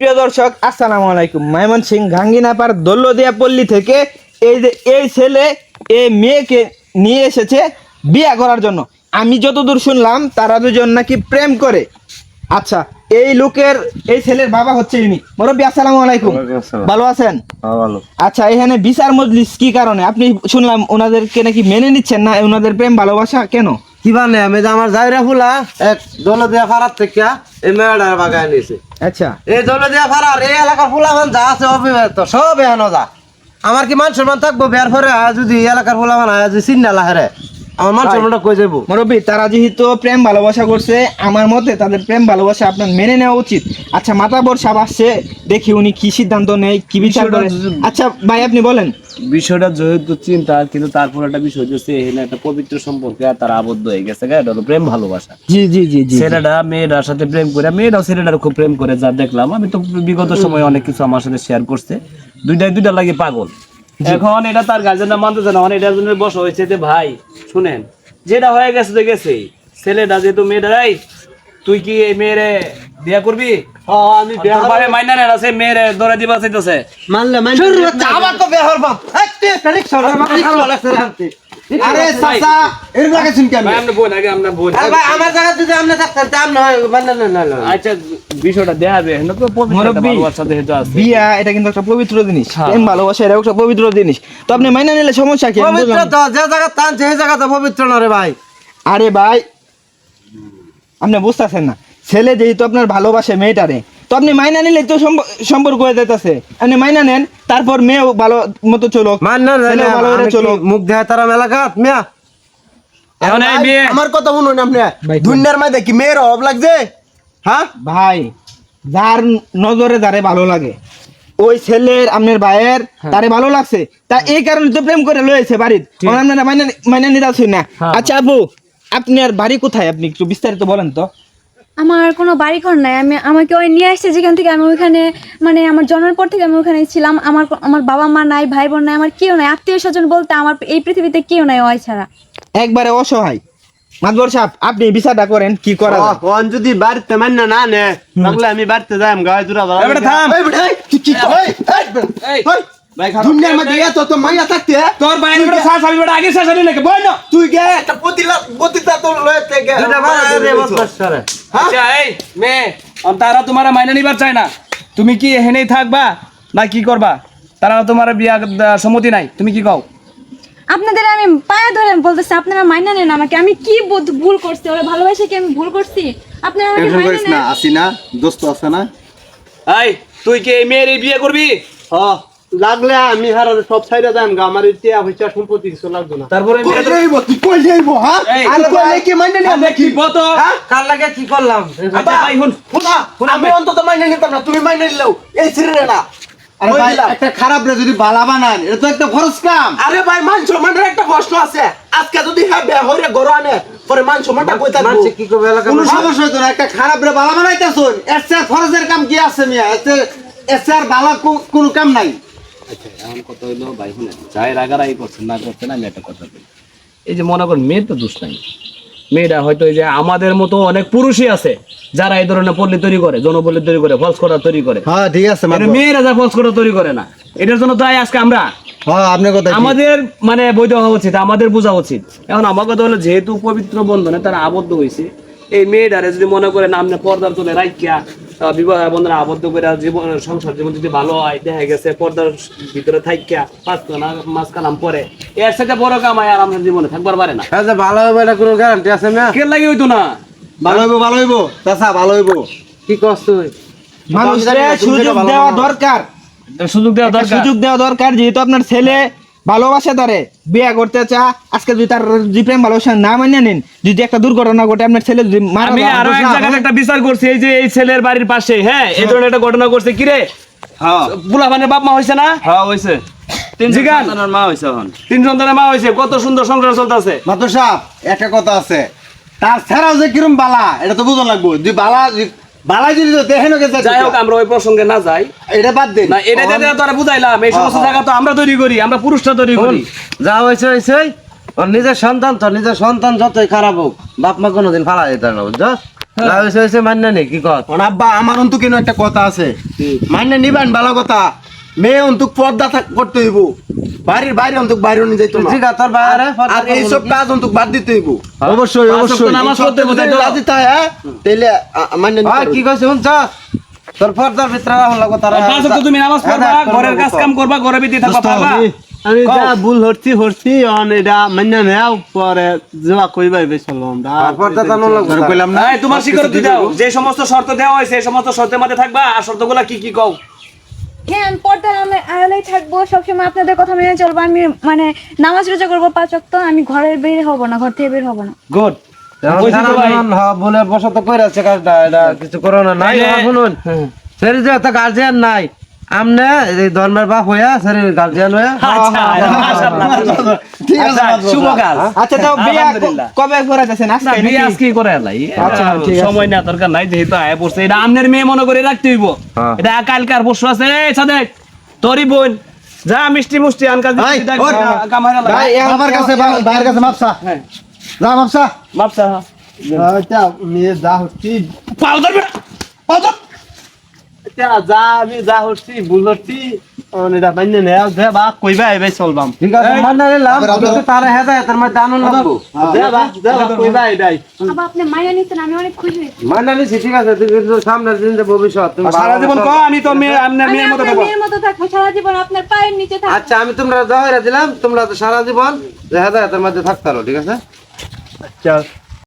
প্রিয় দর্শক আসসালামু আলাইকুম। ময়মনসিংহ গাঙ্গিনাপাড় দৌলতদিয়া পল্লী থেকে এই ছেলে এই মেয়েকে নিয়ে এসেছে বিয়ে করার জন্য। আমি যতদূর শুনলাম তারা দুজন নাকি প্রেম করে। আচ্ছা, এই ছেলের বাবা হচ্ছে ইনি। মুরব্বী আসসালামু আলাইকুম, ভালো আছেন? ভালো। আচ্ছা, এখানে বিচার মজলিস কি কারণে? আপনি শুনলাম ওনাদেরকে নাকি মেনে নিচ্ছেন না, ওনাদের প্রেম ভালোবাসা কেন? কি মানে আমি যে আমার জায়রা ফুলা এক দৌলতদিয়া ফারার থেকে এই মেয়েটার বাগায় নিয়েছি। আচ্ছা, এই দৌলতদিয়া ফারার এই এলাকার ফুলা মান যা আছে অবিবাহিত সব এখানো যা। আমার কি মান সম্মান থাকবো বিয়ার পরে যদি এই এলাকার ফুলা মান যদি চিন্তা লাহারে আমার মান সম্মানটা কই যাবো? মুরব্বী, তারা যেহেতু প্রেম ভালোবাসা করছে, আমার মতে তাদের প্রেম ভালোবাসা আপনার মেনে নেওয়া উচিত। আচ্ছা, মাতাবর সাহেব আসছে, দেখি উনি কি সিদ্ধান্ত নেয়, কি বিচার করে। আচ্ছা ভাই, আপনি বলেন। বিষয়টা যেহেতু চিন্তা, কিন্তু তারপর একটা বিষয় হচ্ছে এখানে একটা পবিত্র সম্পর্কে তারা আবদ্ধ হয়ে গেছে। এটা হলো প্রেম ভালোবাসা। জি জি জি জি। ছেলেটা মেয়েটার সাথে প্রেম করে, মেয়েটাও ছেলেটার খুব প্রেম করে, যা দেখলাম আমি তো বিগত সময়ে অনেক কিছু আমার সাথে শেয়ার করছে। দুইটা লাগে পাগল। এখন এটা তার গার্জেনরা মানতেছে না। এটার জন্য বসা হয়েছে যে ভাই শুনেন, যেটা হয়ে গেছে তো গেছে। ছেলেটা যেহেতু মেয়েটাই, তুই কি এই মেয়েরে বিয়া করবি? আমি বিয়া ভাবে মাইনা নেন আছে, মেয়েরে দৌড়ে দিবা চাইতেছে। মানলে আমার তো বিয়া হরবাম একটু ফেলিক্স হরবাম। আরে চাচা এর লাগে শুন কেন ভাই, আমরা বোন আগে, আমরা বোন। আরে ভাই আমার জায়গা যদি আপনি থাকতেন তা আপনি হয় মানে না। আচ্ছা, বিষয়টা দেখাবে না তো পবিত্র মুরব্বী, ভালোবাসা যেহেতু আছে। বিয়া এটা কিন্তু একটা পবিত্র জিনিস। হ্যাঁ। প্রেম ভালোবাসা এটা একটা পবিত্র জিনিস। তো আপনি মাইনা নিলে সমস্যা কি? আমি পবিত্র বুঝলাম না। তো যে জায়গা টান সেই জায়গা তো পবিত্র না রে ভাই। আরে ভাই, আপনি বুঝতেছেন না, ছেলে যেহেতু আপনার ভালোবাসে মেয়েটারে, তো আপনি মাইনা নিলে তো সম্পর্ক হয়ে যাইতেছে। আপনি মাইনা নেন, তারপর মেয়েও ভালো মতো চলুক, মান না ছেলেও ভালো করে চলুক। মুখ দেখায় তারা মেলাঘাত মিয়া। এখন এই মেয়ে আমার কথা শুনুন আপনি, ভাই, দুনিয়ার মধ্যে কি মেয়ের অভাব লাগছে? হ্যাঁ ভাই, যার নজরে যারে ভালো লাগে, ওই ছেলের আপনার ভাইয়ের তারে ভালো লাগছে, তা এই কারণে তো প্রেম করে লয়েছে বাড়ির। আপনারা মাইনা নিতে আসুন না। আচ্ছা আপু, আপনার বাড়ি কোথায়? আপনি একটু বিস্তারিত বলেন তো। আমার কোনো বাড়িঘর নাই। আমাকে ওই নিয়ে আসছে যেখান থেকে, আমি ওইখানে মানে আমার জন্মের পর থেকে আমি ওখানে ছিলাম। আমার বাবা মা নাই, ভাই বোন নাই, আমার কেউ নাই, আত্মীয় স্বজন বলতে আমার এই পৃথিবীতে কেউ নাই ওই ছাড়া। একবারে অসহায়। মাতবর সাহেব, আপনি বিচারটা করেন, কি করা যায়? কোন যদি বাড়িতে মান না নে তাহলে আমি বাড়িতে যাই গায়ে জুড়া দাও। এবারে থাম। দুনিয়ার মধ্যে এত তো মাইয়া থাকতে তোর বাইরে বড় শ্বাস আমি বড় আগে শ্বাস আনি নাকি বল না। তুই গে একটা পতিতা তো লয়েতে গে দুটা মারে বদমাশ করে। আচ্ছা এই মেয়ে, তারা তোমার মাইনা নিবার চায় না, তুমি কি এখানেই থাকবা না কি করবা? তারা তোমার বিয়া সম্মতি নাই, তুমি কি কও? আপনাদের আমি পায়ে ধরে বলতেছি, আপনারা মাইনা নেন আমাকে। আমি কি ভুল করছি? ওরা ভালোবাসে কি আমি ভুল করছি? আপনারা আমাকে মাইনা নেন। আসি না দোস্ত আছে না। এই তুই কি এই মেয়ের বিয়ে করবি? লাগলে আমি হারা সব সাইডে যাইম গা, আমার ইতিয়া হইছে সম্পত্তি কিছু লাগবে না। তারপরে তুই কই যাইবো? হ্যাঁ এই, আর কই কি মাইনে নিয়া দেখি বতো। হ্যাঁ কার লাগে কি করলাম? আচ্ছা ভাই শুন, আমি অন্তত মাইনে নিতাম না, তুমি মাইনে নিলেও এই ছিড়ে না। আরে ভাই একটা খারাপ রে যদি বালা বানান, এটা তো একটা খরচ কাম। আরে ভাই মান সম্মানের একটা কষ্ট আছে। আজকে যদি হ্যাঁ বে হইরে গরো আনে পরে মান সম্মানটা কই থাকবো? মানুষ কি করবে এলাকা? কোনো সমস্যা হইতো না, একটা খারাপ রে বালা বানাইতাছুন, এর চেয়ে খরচের কাম কি আছে মিয়া? এর চেয়ে আর বালা কোনো কাম নাই। আচ্ছা এমন কথা হইলো ভাই শুনেন, যাই রাগারাগি করছেন না করছেন, আমি একটা কথা বলি। এই যে মনে করেন মেয়ের তো দোষ নাই, মেয়েটা হয়তো এই যে আমাদের মতো অনেক পুরুষই আছে যারা এই ধরনের পল্লী তৈরি করে, জনপল্লী তৈরি করে, ফলস করা তৈরি করে। হ্যাঁ ঠিক আছে, মেয়েরা যা ফলস করা তৈরি করে না, এটার জন্য তাই আজকে আমরা হ্যাঁ আপনার কথা আমাদের মানে বৈধ হওয়া উচিত, আমাদের বোঝা উচিত। এখন আমার কথা হলো, যেহেতু পবিত্র বন্ধনে তারা আবদ্ধ হয়েছে, এই মেয়েটারে যদি মনে করেন আপনি পর্দার তুলে রাখিয়া বিবাহ বন্ধনে আবদ্ধ করে জীবন সংসার জীবন যদি ভালো হয়, দেখা গেছে পর্দার ভিতরে থাকিয়া মাঝখানাম পরে এর সাথে বড় কামাই আর আমাদের জীবনে থাকবার পারে না। ভালো হবে এটা কোনো গ্যারান্টি আছে না? কে লাগে হইতো না? ভালো হইব চাচা, ভালো হইব। কি কষ্ট মানুষকে সুযোগ দেওয়া দরকার, সুযোগ দেওয়া দরকার। সুযোগ দেওয়া দরকার। যেহেতু আপনার ছেলে ভালোবাসে তারে বিয়ে করতে চা, আজকে যদি তার যদি প্রেম ভালোবাসা না মানিয়ে নেন, যদি একটা দুর্ঘটনা ঘটে, আপনার ছেলে যদি মারা আমি যায়, আরো এক জায়গায় একটা বিচার করছি, এই যে এই ছেলের বাড়ির পাশে, হ্যাঁ এই ধরনের একটা ঘটনা করছে। কি রে, হ্যাঁ বুলাভানের বাপ মা হইছে না? হ্যাঁ হইছে। তিন সন্তানের মা হইছে, কত সুন্দর সংসার চলতেছে। মাত্র সাহেব একটা কথা আছে, তার ছাড়াও যে কিরম বালা এটা তো বুঝন লাগবো। যে বালা যদি দেখে না গেছে, যাই হোক আমরা ওই প্রসঙ্গে না যাই, এটা বাদ দেন না এটা দিয়ে তো আর বুঝাইলাম। এই সমস্ত জায়গা তো আমরা তৈরি করি, আমরা পুরুষটা তৈরি করি। যা হয়েছে ওর নিজের সন্তান তো, নিজের সন্তান যতই খারাপ হোক বাপ মা কোনোদিন ফালা যেতে না, বুঝছো? মান্য নেই কি কর আব্বা আমার অন্তু কেন একটা কথা আছে মাইনে নিবেন ভালো কথা মেয়ে অন্তু পর্দা করতে হইব বাড়ির বাইরে অন্তু বাইরে নিয়ে যাইতো না ঠিক আছে তোর বাইরে আর এইসব কাজ অন্তু বাদ দিতে হইব অবশ্যই পাঁচ ওয়াক্ত নামাজ পড়তে হবে, তাই তো? রাজি তাই হ্যাঁ তাইলে মাইনে নিতে কি পারবো। কইছ শুনছ তোর পর্দার ভিতরে হলো কথা পাঁচ ওয়াক্ত তুমি নামাজ পড়বা, ঘরের কাজ কাম করবা, ঘরের ভিতরে থাকবা, পারবা? আমি যা ভুল হরছি অন এটা মান্য নেও পরে যা কইবাই বেশলম দা পর্দা জানো লাগবে তোর কইলাম না এই, তোমার স্বীকৃতি দাও, যে সমস্ত শর্ত দেওয়া হয়েছে এই সমস্ত শর্তের মধ্যে থাকবা। আর শর্তগুলা কি কি কও? হ্যাঁ আমি পর্দার আড়ালেই থাকবো, সবসময় আপনাদের কথা মেনে চলবো। আমি মানে নামাজ রোজা করবো 5 ওয়াক্ত, আমি ঘরের বের হব না, ঘর থেকে বের হব না। গুড বলে বসত কইরাছে কাজটা এটা কিছু করো না নাই শুনুন সেরি যে একটা গার্জিয়ান নাই আমনে এই ধর্মের বাপ হইয়া সেরি গার্জিয়ান হইয়া আচ্ছা, মাশাআল্লাহ, মাশাআল্লাহ। ঠিক আছে আচ্ছা, বাবা। শুভ কাজ। আচ্ছা তাও বিয়া আলহামদুলিল্লাহ। কবে করা যাচ্ছে না, আজকে বিয়ে নাকি? আজকেই করে আলাই। আচ্ছা, ঠিক আছে। সময় না দরকার নাই, যেহেতু আয়া পড়ছে। এটা আমনের মেয়ে মনে করে রাখতে হইব। হ্যাঁ। এটা কালকার পরশু আছে। এই সাদেক, তোরই বোন, যা মিষ্টি মুষ্টি আনকা দিতে ভাই, দেখ, ওই, কামাইরা লাগা। ভাই, বাবার কাছে ভাইয়ের কাছে মাপসা হ্যাঁ। যা মাপসা বাপসা, এটা মেয়ে যা হচ্ছে পাও ধরবে না, পাও ধর। যা আমি যা হচ্ছি ভুল হচ্ছি এটা মান্য নেও দে বা কইবা আইবে চলবাম ঠিক আছে মান্য নিলাম কিন্তু তার হেদায়েতের মধ্যে আনন্দ লাগবো দে বা কইবা আইবাই আবার আপনি মাইনা নিচ্ছেন, আমি অনেক খুশি হয়েছি। মান্য নিছি ঠিক আছে তুই কিন্তু সামনের দিন যে ভবিষ্যৎ তুমি সারা জীবন কও আমি তোর মেয়ে, আমনের আমি মেয়ের মতো আপনার থাকবো। মেয়ের মতো থাকবো, সারা জীবন আপনার পায়ের নিচে থাকবো। আচ্ছা আমি তোমরা দহরা দিলাম তোমরা তো সারা জীবন হেদায়েতের মধ্যে থাকতে পারো ঠিক আছে আচ্ছা